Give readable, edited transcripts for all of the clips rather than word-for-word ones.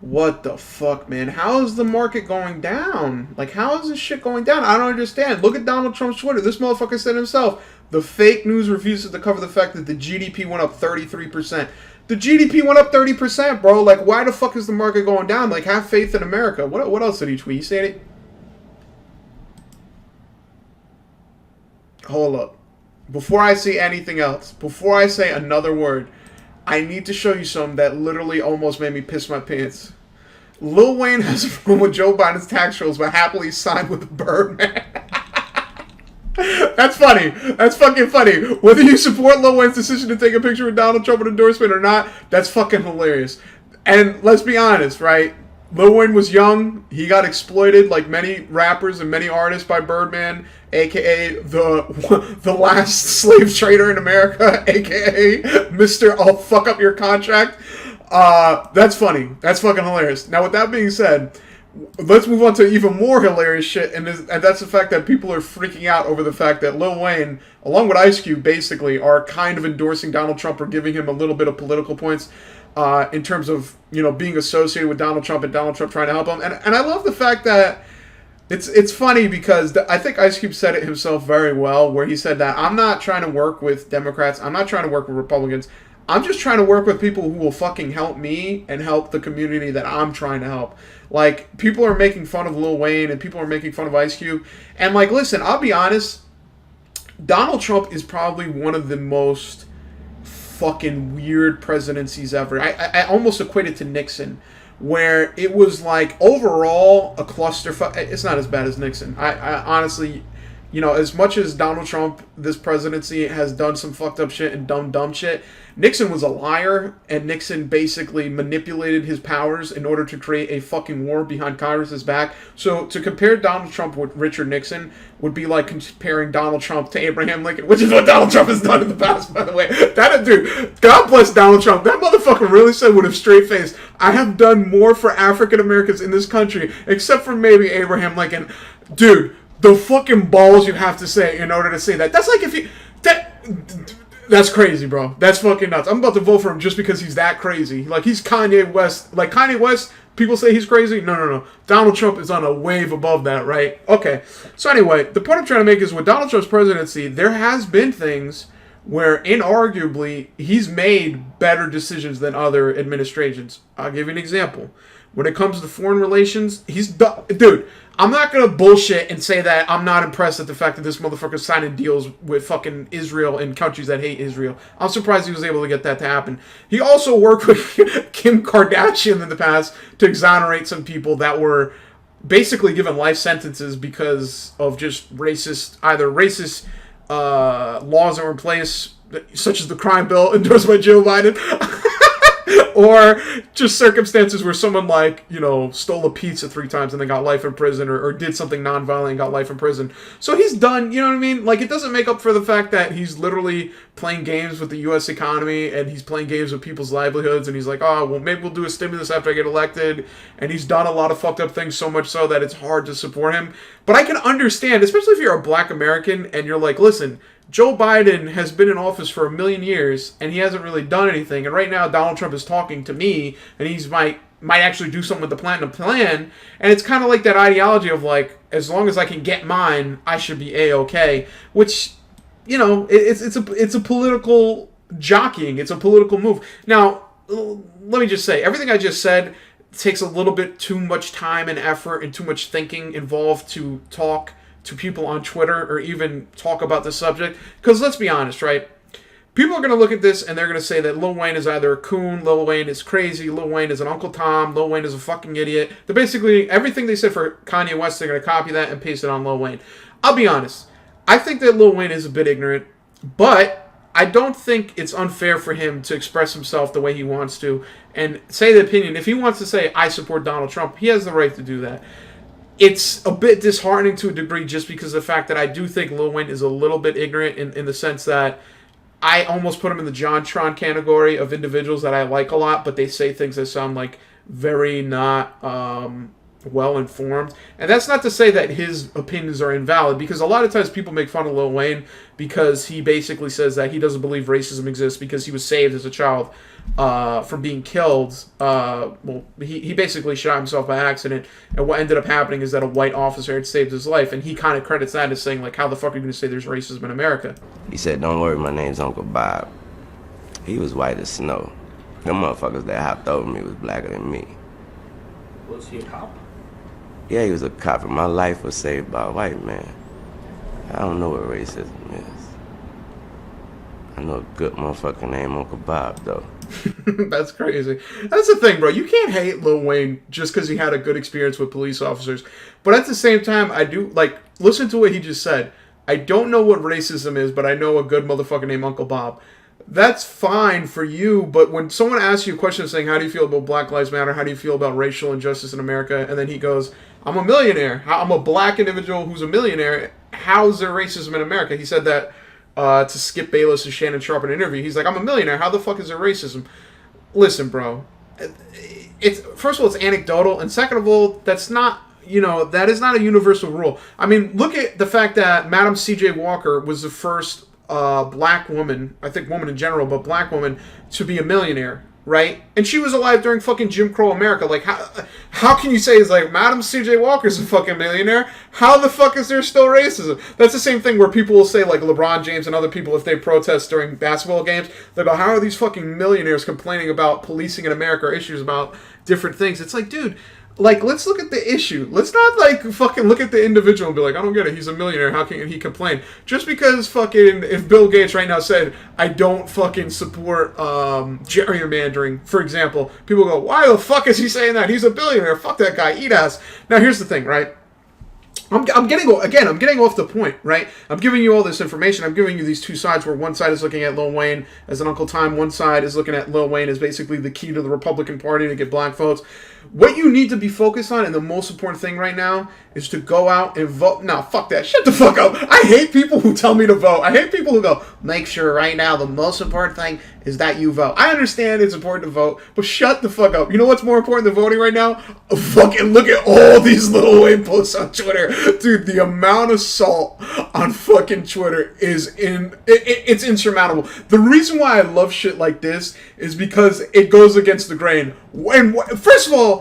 What the fuck, man? How is the market going down? Like, how is this shit going down? I don't understand. Look at Donald Trump's Twitter. This motherfucker said himself, the fake news refuses to cover the fact that the GDP went up 33%. The GDP went up 30%, bro. Like, why the fuck is the market going down? Like, have faith in America. What else did he tweet? He said it. Hold up. Before I say anything else, before I say another word, I need to show you something that literally almost made me piss my pants. Lil Wayne has a problem with Joe Biden's tax rolls, but happily signed with Birdman. That's funny. That's fucking funny. Whether you support Lil Wayne's decision to take a picture with Donald Trump with endorsement or not, that's fucking hilarious. And let's be honest, right? Lil Wayne was young. He got exploited like many rappers and many artists by Birdman, a.k.a. the last slave trader in America, a.k.a. Mr. I'll fuck up your contract. That's funny. That's fucking hilarious. Now, with that being said, let's move on to even more hilarious shit, and that's the fact that people are freaking out over the fact that Lil Wayne, along with Ice Cube, basically are kind of endorsing Donald Trump or giving him a little bit of political points in terms of, you know, being associated with Donald Trump and Donald Trump trying to help him. And I love the fact that it's funny because I think Ice Cube said it himself very well, where he said that I'm not trying to work with Democrats, I'm not trying to work with Republicans, I'm just trying to work with people who will fucking help me and help the community that I'm trying to help. Like, people are making fun of Lil Wayne and people are making fun of Ice Cube. And, like, listen, I'll be honest, Donald Trump is probably one of the most fucking weird presidencies ever. I almost equate it to Nixon, where it was, like, overall a clusterfuck. It's not as bad as Nixon. I honestly, you know, as much as Donald Trump, this presidency, has done some fucked up shit and dumb shit, Nixon was a liar, and Nixon basically manipulated his powers in order to create a fucking war behind Congress's back. So to compare Donald Trump with Richard Nixon would be like comparing Donald Trump to Abraham Lincoln, which is what Donald Trump has done in the past, by the way. That dude, God bless Donald Trump. That motherfucker really said with a straight face, I have done more for African Americans in this country, except for maybe Abraham Lincoln. Dude, the fucking balls you have to say in order to say that. That's like if you... That's crazy, bro. That's fucking nuts. I'm about to vote for him just because he's that crazy. Like, he's Kanye West. Like, Kanye West, people say he's crazy. No. Donald Trump is on a wave above that, right? Okay. So anyway, the point I'm trying to make is with Donald Trump's presidency, there has been things where, inarguably, he's made better decisions than other administrations. I'll give you an example. When it comes to foreign relations, he's done... Dude, I'm not going to bullshit and say that I'm not impressed at the fact that this motherfucker's signing deals with fucking Israel and countries that hate Israel. I'm surprised he was able to get that to happen. He also worked with Kim Kardashian in the past to exonerate some people that were basically given life sentences because of just either racist laws that were in place, such as the crime bill endorsed by Joe Biden, or just circumstances where someone, like, you know, stole a pizza 3 times and then got life in prison, or did something nonviolent and got life in prison. So he's done, you know what I mean? Like, it doesn't make up for the fact that he's literally playing games with the U.S. economy, and he's playing games with people's livelihoods, and he's like, oh, well, maybe we'll do a stimulus after I get elected, and he's done a lot of fucked up things, so much so that it's hard to support him. But I can understand, especially if you're a black American, and you're like, listen, Joe Biden has been in office for 1,000,000 years, and he hasn't really done anything. And right now, Donald Trump is talking to me, and he's might actually do something with the platinum plan. And it's kind of like that ideology of, like, as long as I can get mine, I should be A-okay. Which, you know, it's a political jockeying. It's a political move. Now, let me just say, everything I just said takes a little bit too much time and effort and too much thinking involved to talk to people on Twitter or even talk about this subject. Because let's be honest, right? People are going to look at this and they're going to say that Lil Wayne is either a coon, Lil Wayne is crazy, Lil Wayne is an Uncle Tom, Lil Wayne is a fucking idiot. They're basically, everything they said for Kanye West, they're going to copy that and paste it on Lil Wayne. I'll be honest. I think that Lil Wayne is a bit ignorant, but I don't think it's unfair for him to express himself the way he wants to and say the opinion. If he wants to say, I support Donald Trump, he has the right to do that. It's a bit disheartening to a degree just because of the fact that I do think Lil Wayne is a little bit ignorant in the sense that I almost put him in the JonTron category of individuals that I like a lot, but they say things that sound like very not well informed. And that's not to say that his opinions are invalid, because a lot of times people make fun of Lil Wayne because he basically says that he doesn't believe racism exists because he was saved as a child from being killed. Well, he basically shot himself by accident, and what ended up happening is that a white officer had saved his life, and he kind of credits that as saying, like, how the fuck are you going to say there's racism in America? He said, "Don't worry, my name's Uncle Bob." He was white as snow. Them motherfuckers that hopped over me was blacker than me. Was he a cop? Yeah, he was a cop, and my life was saved by a white man. I don't know what racism is. I know a good motherfucker named Uncle Bob, though. That's crazy. That's the thing, bro. You can't hate Lil Wayne just because he had a good experience with police officers. But at the same time, I do, like, listen to what he just said. I don't know what racism is, but I know a good motherfucker named Uncle Bob. That's fine for you, but when someone asks you a question saying, how do you feel about Black Lives Matter? How do you feel about racial injustice in America? And then he goes, I'm a millionaire. I'm a black individual who's a millionaire. How is there racism in America? He said that to Skip Bayless and Shannon Sharp in an interview. He's like, I'm a millionaire. How the fuck is there racism? Listen, bro. It's first of all, it's anecdotal. And second of all, that's not, that is not a universal rule. I mean, look at the fact that Madam C.J. Walker was the first black woman, I think woman in general, but black woman, to be a millionaire, right? And she was alive during fucking Jim Crow America. Like, how can you say it's like, Madam C.J. Walker's a fucking millionaire? How the fuck is there still racism? That's the same thing where people will say, like, LeBron James and other people, if they protest during basketball games, they go, how are these fucking millionaires complaining about policing in America or issues about different things? It's like, dude, like, let's look at the issue. Let's not, like, fucking look at the individual and be like, I don't get it. He's a millionaire. How can he complain? Just because fucking, if Bill Gates right now said, I don't fucking support gerrymandering, for example, people go, why the fuck is he saying that? He's a billionaire. Fuck that guy. Eat ass. Now, here's the thing, right? I'm getting off the point, right? I'm giving you all this information. I'm giving you these two sides where one side is looking at Lil Wayne as an Uncle Tom. One side is looking at Lil Wayne as basically the key to the Republican Party to get black votes. What you need to be focused on, and the most important thing right now, is to go out and vote. No, fuck that. Shut the fuck up. I hate people who tell me to vote. I hate people who go, make sure right now the most important thing is that you vote. I understand it's important to vote, but shut the fuck up. You know what's more important than voting right now? Fucking look at all these Lil Wayne posts on Twitter. Dude, the amount of salt on fucking Twitter is it's insurmountable. The reason why I love shit like this is because it goes against the grain. And first of all,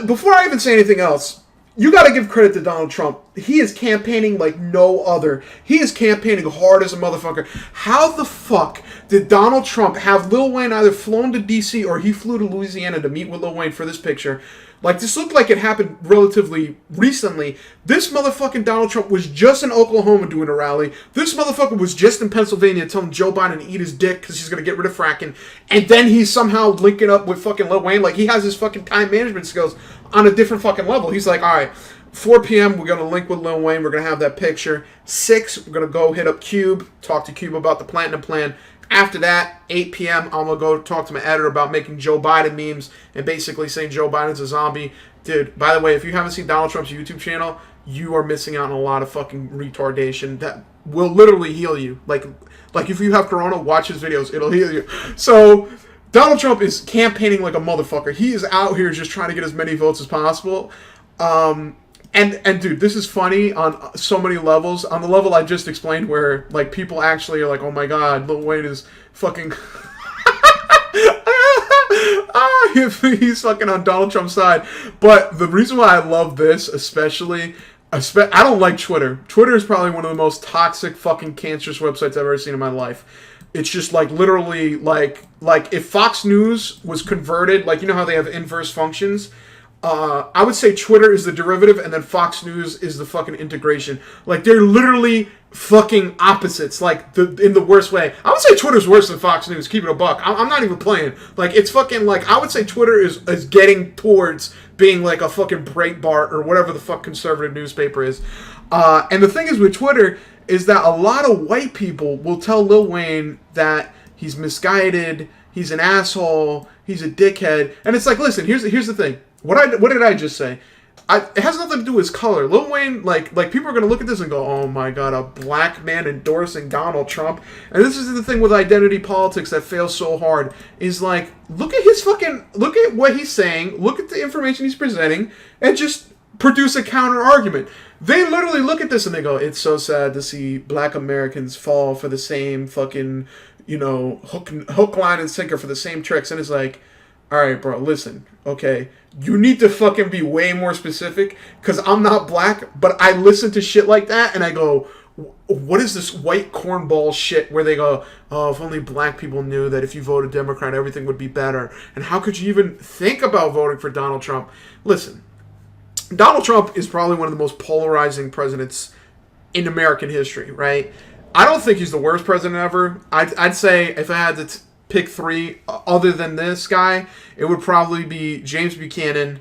before I even say anything else, you got to give credit to Donald Trump. He is campaigning like no other. He is campaigning hard as a motherfucker. How the fuck did Donald Trump have Lil Wayne either flown to D.C. or he flew to Louisiana to meet with Lil Wayne for this picture? Like, this looked like it happened relatively recently. This motherfucking Donald Trump was just in Oklahoma doing a rally. This motherfucker was just in Pennsylvania telling Joe Biden to eat his dick because he's going to get rid of fracking. And then he's somehow linking up with fucking Lil Wayne. Like, he has his fucking time management skills on a different fucking level. He's like, all right, 4 p.m., we're going to link with Lil Wayne. We're going to have that picture. 6, we're going to go hit up Cube, talk to Cube about the Platinum Plan. After that, 8 p.m., I'm going to go talk to my editor about making Joe Biden memes and basically saying Joe Biden's a zombie. Dude, by the way, if you haven't seen Donald Trump's YouTube channel, you are missing out on a lot of fucking retardation that will literally heal you. Like if you have corona, watch his videos. It'll heal you. So, Donald Trump is campaigning like a motherfucker. He is out here just trying to get as many votes as possible. And dude, this is funny on so many levels. On the level I just explained where, like, people actually are like, oh my god, Lil Wayne is fucking... he's fucking on Donald Trump's side. But the reason why I love this, especially... I don't like Twitter. Twitter is probably one of the most toxic, fucking cancerous websites I've ever seen in my life. It's just, like, literally, like if Fox News was converted, like, you know how they have inverse functions? I would say Twitter is the derivative, and then Fox News is the fucking integration. Like, they're literally fucking opposites, like, in the worst way. I would say Twitter's worse than Fox News, keep it a buck. I'm not even playing. Like, it's fucking, like, I would say Twitter is getting towards being, like, a fucking Breitbart or whatever the fuck conservative newspaper is. And the thing is with Twitter is that a lot of white people will tell Lil Wayne that he's misguided, he's an asshole, he's a dickhead. And it's like, listen, here's the thing. What did I just say? it has nothing to do with his color. Lil Wayne, like people are gonna look at this and go, "Oh my god, a black man endorsing Donald Trump." And this is the thing with identity politics that fails so hard. Is like, look at what he's saying, look at the information he's presenting, and just produce a counter argument. They literally look at this and they go, "It's so sad to see black Americans fall for the same fucking, hook, line, and sinker for the same tricks." And it's like, all right, bro, listen, okay? You need to fucking be way more specific, because I'm not black, but I listen to shit like that, and I go, what is this white cornball shit where they go, "Oh, if only black people knew that if you voted Democrat, everything would be better. And how could you even think about voting for Donald Trump?" Listen, Donald Trump is probably one of the most polarizing presidents in American history, right? I don't think he's the worst president ever. I'd say if I had to pick three other than this guy, it would probably be James Buchanan,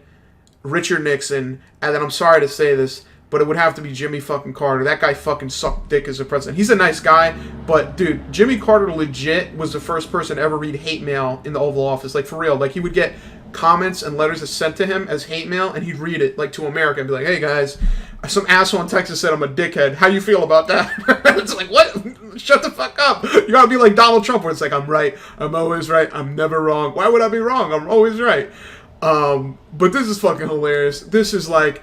Richard Nixon, and then I'm sorry to say this, but it would have to be Jimmy fucking Carter. That guy fucking sucked dick as a president. He's a nice guy, but dude, Jimmy Carter legit was the first person to ever read hate mail in the Oval Office. Like, for real. Like, he would get comments and letters sent to him as hate mail, and he'd read it, like, to America and be like, "Hey guys, some asshole in Texas said I'm a dickhead. How you feel about that?" It's like, what? Shut the fuck up. You gotta be like Donald Trump, where it's like, "I'm right. I'm always right. I'm never wrong. Why would I be wrong? I'm always right." But this is fucking hilarious. This is like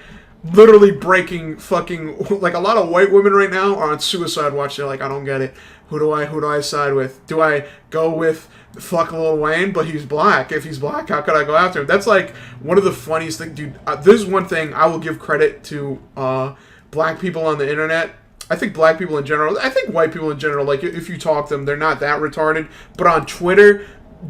literally breaking fucking, like, a lot of white women right now are on suicide watch. They're like, "I don't get it. Who do I side with? Do I go with fuck Lil Wayne, but he's black? If he's black, how could I go after him?" That's like one of the funniest things, dude. This is one thing I will give credit to black people on the internet. I think black people in general, I think white people in general, like, if you talk to them, they're not that retarded. But on Twitter,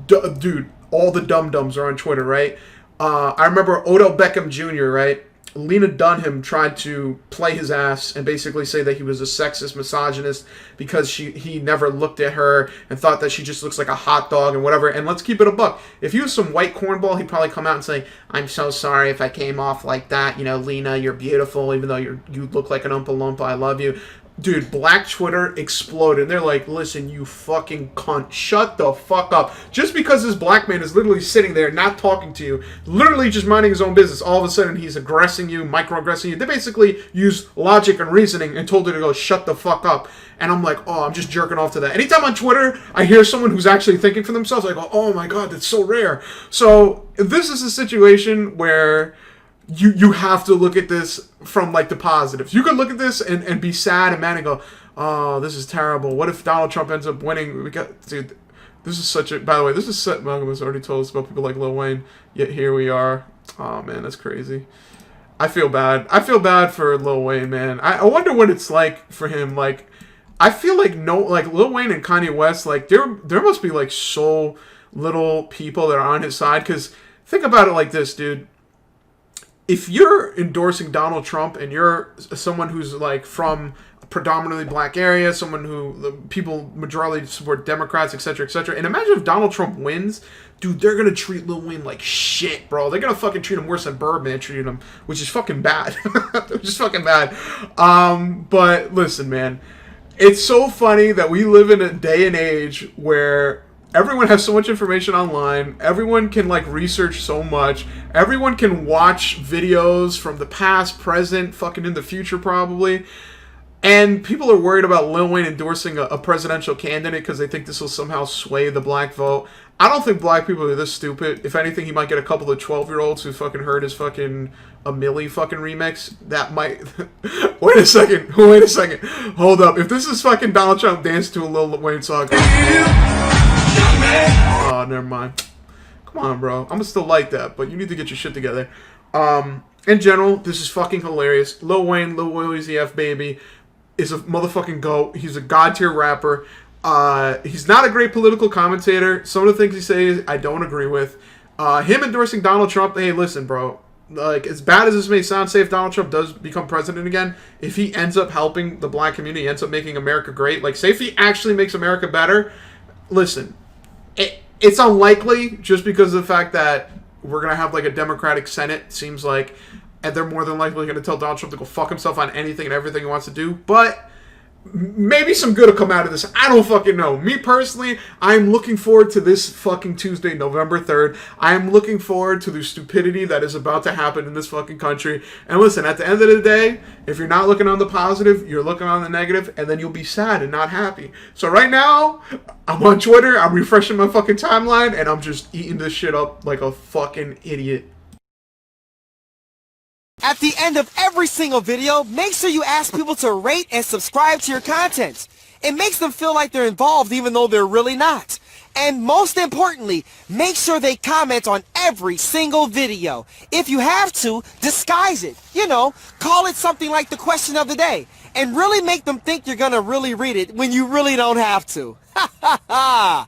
dude, all the dum-dums are on Twitter, right? I remember Odell Beckham Jr., right? Lena Dunham tried to play his ass and basically say that he was a sexist misogynist because he never looked at her and thought that she just looks like a hot dog and whatever. And let's keep it a buck. If he was some white cornball, he'd probably come out and say, "I'm so sorry if I came off like that. Lena, you're beautiful, even though you look like an Oompa Loompa. I love you." Dude, black Twitter exploded. They're like, "Listen, you fucking cunt. Shut the fuck up." Just because this black man is literally sitting there not talking to you, literally just minding his own business, all of a sudden he's aggressing you, microaggressing you. They basically use logic and reasoning and told her to go shut the fuck up. And I'm like, oh, I'm just jerking off to that. Anytime on Twitter I hear someone who's actually thinking for themselves, I go, oh my god, that's so rare. So this is a situation where you have to look at this from, like, the positives. You could look at this and be sad and mad and go, "Oh, this is terrible. What if Donald Trump ends up winning?" Dude, this is such a, by the way, this is such, Malcolm has already told us about people like Lil Wayne, yet here we are. Oh man, that's crazy. I feel bad. I feel bad for Lil Wayne, man. I wonder what it's like for him. Like, I feel like Lil Wayne and Kanye West, like, there must be, like, so little people that are on his side, because think about it like this, dude. If you're endorsing Donald Trump and you're someone who's, like, from a predominantly black area, someone who the people majority support Democrats, etc., and imagine if Donald Trump wins, dude, they're gonna treat Lil Wayne like shit, bro. They're gonna fucking treat him worse than Birdman treated him, which is fucking bad. Which is fucking bad. But listen, man, it's so funny that we live in a day and age where everyone has so much information online. Everyone can, like, research so much. Everyone can watch videos from the past, present, fucking in the future probably. And people are worried about Lil Wayne endorsing a presidential candidate because they think this will somehow sway the black vote. I don't think black people are this stupid. If anything, he might get a couple of 12-year-olds who fucking heard his fucking a Millie fucking remix. That might... Wait a second. Hold up. If this is fucking Donald Trump dance to a Lil Wayne song... Oh, never mind. Come on, bro. I'm gonna still like that, but you need to get your shit together. In general, this is fucking hilarious. Lil Wayne, Lil Weezy F Baby, is a motherfucking goat. He's a god tier rapper. He's not a great political commentator. Some of the things he says, I don't agree with. Him endorsing Donald Trump, hey, listen, bro. Like, as bad as this may sound, say if Donald Trump does become president again, if he ends up helping the black community, ends up making America great, like, say if he actually makes America better, listen, it's unlikely just because of the fact that we're going to have, like, a Democratic Senate, seems like, and they're more than likely going to tell Donald Trump to go fuck himself on anything and everything he wants to do. But maybe some good will come out of this. I don't fucking know. Me personally, I'm looking forward to this fucking Tuesday, November 3rd. I'm looking forward to the stupidity that is about to happen in this fucking country. And listen, at the end of the day, if you're not looking on the positive, you're looking on the negative, and then you'll be sad and not happy. So right now, I'm on Twitter, I'm refreshing my fucking timeline, and I'm just eating this shit up like a fucking idiot. At the end of every single video, make sure you ask people to rate and subscribe to your content. It makes them feel like they're involved even though they're really not. And most importantly, make sure they comment on every single video. If you have to, disguise it. You know, call it something like the question of the day. And really make them think you're gonna really read it when you really don't have to. Ha ha ha!